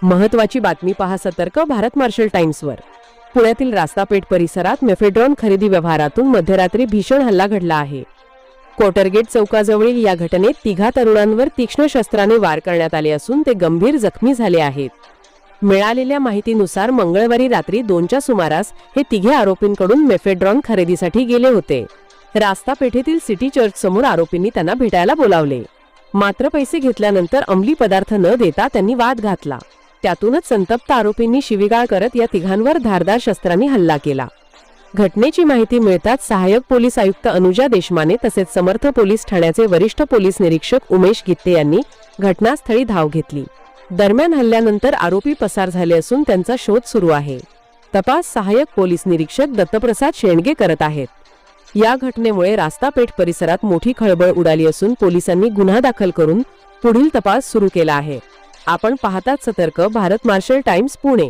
महत्त्वाची बातमी पहा, सतर्क भारत मार्शल टाइम्सवर। पुण्यातील रास्तापेठ परिसरात मेफेड्रॉन खरेदी व्यवहारातून मध्यरात्री भीषण हल्ला घडला आहे। कोटरगेट चौकाजवळील या घटनेत तिघा तरुणांवर तीक्ष्ण शस्त्राने वार करण्यात आले असून ते गंभीर जखमी झाले आहेत। मिळालेल्या माहितीनुसार मंगळवारी रात्री 2च्या सुमारास हे तिघे आरोपींकडून मेफेड्रॉन खरेदीसाठी गेले होते। रास्तापेठेतील सिटी चर्च समोर आरोपींनी त्यांना भेटायला बोलावले, मात्र पैसे घेतल्यानंतर अंमली पदार्थ न देता त्यांनी वाद घातला। त्यातूनच संतप्त आरोपींनी शिवीगाळ करत या तिघांवर धारदार शस्त्रांनी हल्ला केला। घटनेची माहिती मिळताच सहाय्यक पोलीस आयुक्त अनुजा देशमाने तसेच समर्थ पोलीस ठाण्याचे वरिष्ठ पोलीस निरीक्षक उमेश गित्ते यांनी घटनास्थळी धाव घेतली। दरम्यान हल्ल्यानंतर आरोपी पसार झाले असून त्यांचा शोध सुरू आहे। तपास सहाय्यक पोलीस निरीक्षक दत्तप्रसाद शेंडगे करत आहेत। या घटनेमुळे रास्तापेठ परिसरात मोठी खळबळ उडाली असून पोलिसांनी गुन्हा दाखल करून पुढील तपास सुरू केला आहे। आपण पाहतात सतर्क भारत मार्शल टाइम्स पुणे।